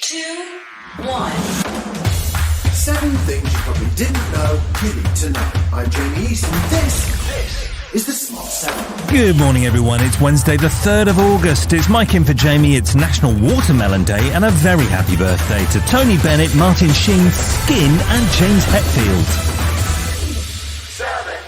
2, 1. 7 things you probably didn't know you need to know. I'm Jamie East, and this is the Smart 7. Good morning, everyone. It's Wednesday, the 3rd of August. It's Mike in for Jamie. It's National Watermelon Day, and a very happy birthday to Tony Bennett, Martin Sheen, Skin, and James Hetfield.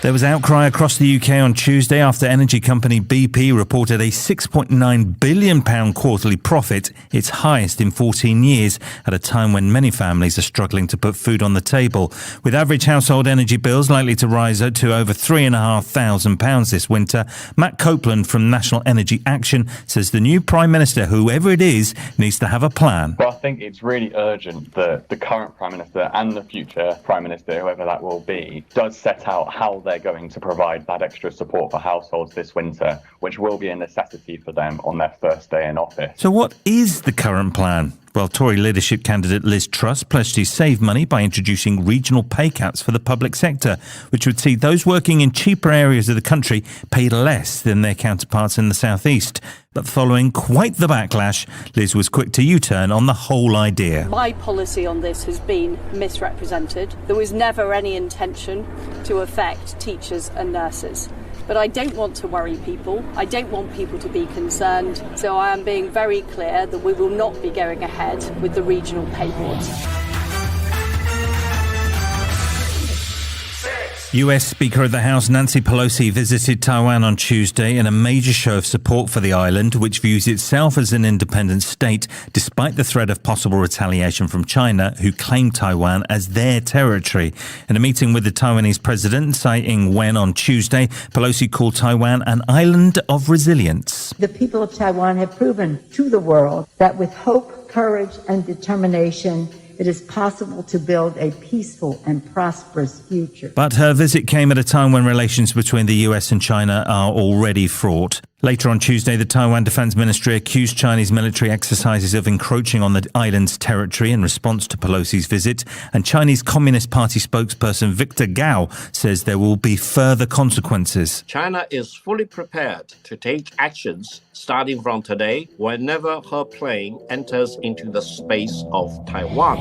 There was outcry across the UK on Tuesday after energy company BP reported a £6.9 billion quarterly profit, its highest in 14 years, at a time when many families are struggling to put food on the table. With average household energy bills likely to rise to over £3,500 this winter, Matt Copeland from National Energy Action says the new Prime Minister, whoever it is, needs to have a plan. Well, I think it's really urgent that the current Prime Minister and the future Prime Minister, whoever that will be, does set out how they're going to provide that extra support for households this winter, which will be a necessity for them on their first day in office. So what is the current plan? Well, Tory leadership candidate Liz Truss pledged to save money by introducing regional pay caps for the public sector, which would see those working in cheaper areas of the country paid less than their counterparts in the southeast. But following quite the backlash, Liz was quick to U-turn on the whole idea. My policy on this has been misrepresented. There was never any intention to affect teachers and nurses. But I don't want to worry people. I don't want people to be concerned. So I am being very clear that we will not be going ahead with the regional pay boards. US Speaker of the House Nancy Pelosi visited Taiwan on Tuesday in a major show of support for the island, which views itself as an independent state, despite the threat of possible retaliation from China, who claim Taiwan as their territory. In a meeting with the Taiwanese president, Tsai Ing-wen, on Tuesday, Pelosi called Taiwan an island of resilience. The people of Taiwan have proven to the world that with hope, courage, and determination, it is possible to build a peaceful and prosperous future. But her visit came at a time when relations between the US and China are already fraught. Later on Tuesday, the Taiwan Defense Ministry accused Chinese military exercises of encroaching on the island's territory in response to Pelosi's visit, and Chinese Communist Party spokesperson Victor Gao says there will be further consequences. China is fully prepared to take actions starting from today whenever her plane enters into the space of Taiwan.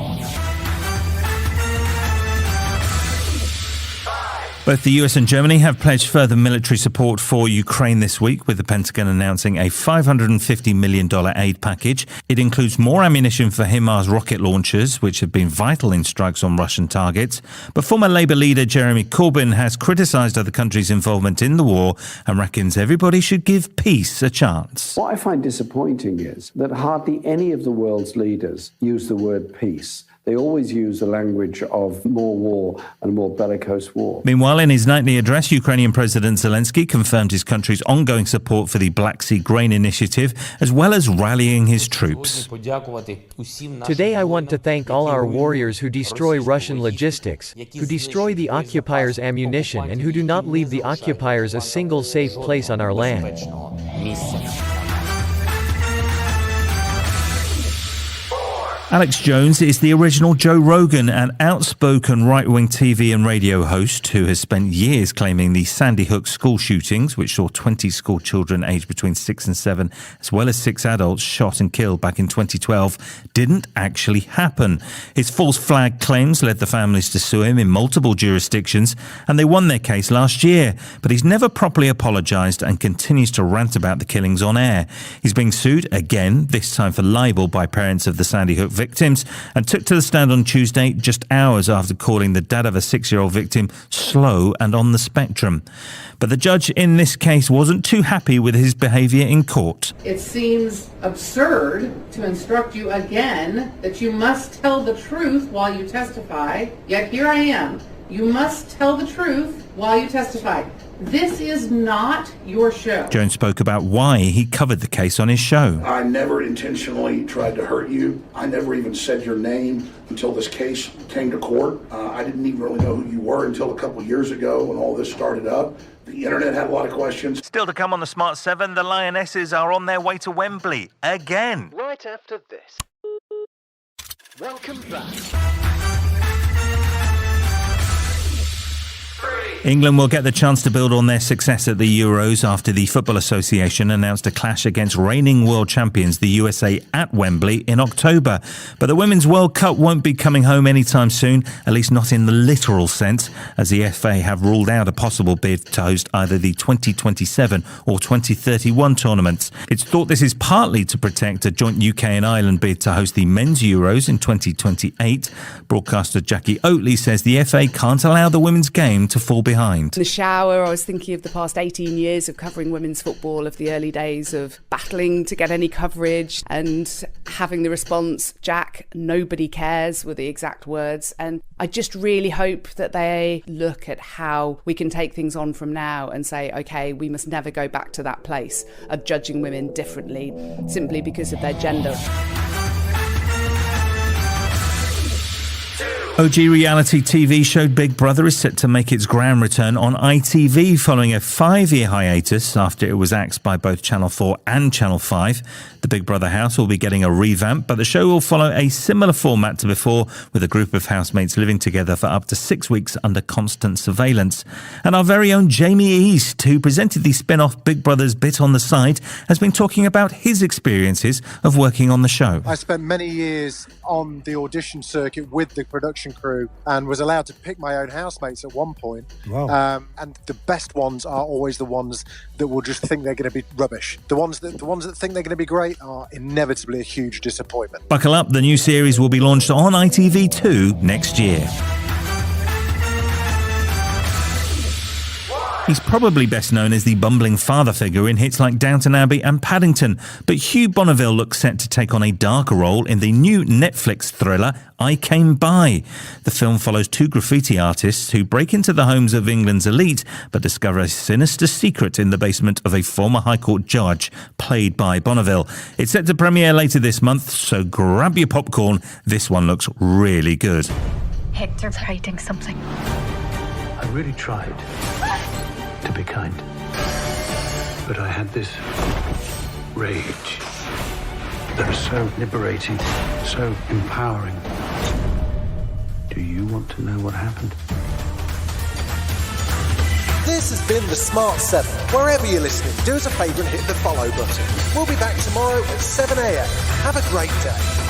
Both the US and Germany have pledged further military support for Ukraine this week, with the Pentagon announcing a $550 million aid package. It includes more ammunition for HIMARS rocket launchers, which have been vital in strikes on Russian targets. But former Labour leader Jeremy Corbyn has criticised other countries' involvement in the war and reckons everybody should give peace a chance. What I find disappointing is that hardly any of the world's leaders use the word peace. They always use the language of more war and more bellicose war. Meanwhile, in his nightly address, Ukrainian President Zelensky confirmed his country's ongoing support for the Black Sea Grain Initiative, as well as rallying his troops. Today I want to thank all our warriors who destroy Russian logistics, who destroy the occupiers' ammunition, and who do not leave the occupiers a single safe place on our land. Alex Jones is the original Joe Rogan, an outspoken right-wing TV and radio host who has spent years claiming the Sandy Hook school shootings, which saw 20 school children aged between 6 and 7, as well as 6 adults shot and killed back in 2012, didn't actually happen. His false flag claims led the families to sue him in multiple jurisdictions, and they won their case last year. But he's never properly apologised and continues to rant about the killings on air. He's being sued again, this time for libel, by parents of the Sandy Hook victims, and took to the stand on Tuesday just hours after calling the dad of a 6-year-old victim slow and on the spectrum. But the judge in this case wasn't too happy with his behaviour in court. It seems absurd to instruct you again that you must tell the truth while you testify, yet here I am. You must tell the truth while you testify. This is not your show. Jones spoke about why he covered the case on his show. I never intentionally tried to hurt you. I never even said your name until this case came to court. I didn't even really know who you were until a couple years ago when all this started up. The internet had a lot of questions. Still to come on the Smart 7, the Lionesses are on their way to Wembley again. Right after this. Welcome back. England will get the chance to build on their success at the Euros after the Football Association announced a clash against reigning world champions, the USA, at Wembley in October. But the Women's World Cup won't be coming home anytime soon, at least not in the literal sense, as the FA have ruled out a possible bid to host either the 2027 or 2031 tournaments. It's thought this is partly to protect a joint UK and Ireland bid to host the Men's Euros in 2028. Broadcaster Jackie Oatley says the FA can't allow the women's game to fall behind. In the shower, I was thinking of the past 18 years of covering women's football, of the early days of battling to get any coverage and having the response, "Jack, nobody cares," were the exact words. And I just really hope that they look at how we can take things on from now and say, okay, we must never go back to that place of judging women differently simply because of their gender. OG reality TV show Big Brother is set to make its grand return on ITV following a 5-year hiatus after it was axed by both Channel 4 and Channel 5. The Big Brother house will be getting a revamp, but the show will follow a similar format to before, with a group of housemates living together for up to 6 weeks under constant surveillance. And our very own Jamie East, who presented the spin-off Big Brother's Bit on the Side, has been talking about his experiences of working on the show. I spent many years on the audition circuit with the production crew and was allowed to pick my own housemates at one point. Wow. And the best ones are always the ones that will just think they're going to be rubbish. The ones that think they're going to be great are inevitably a huge disappointment. Buckle up, the new series will be launched on ITV2 next year. He's probably best known as the bumbling father figure in hits like Downton Abbey and Paddington, but Hugh Bonneville looks set to take on a darker role in the new Netflix thriller I Came By. The film follows 2 graffiti artists who break into the homes of England's elite but discover a sinister secret in the basement of a former High Court judge, played by Bonneville. It's set to premiere later this month, so grab your popcorn. This one looks really good. Hector's hiding something. I really tried to be kind, but I had this rage that was so liberating, so empowering. Do you want to know what happened? This has been The Smart 7. Wherever you're listening, do us a favour and hit the follow button. We'll be back tomorrow at 7 a.m. Have a great day.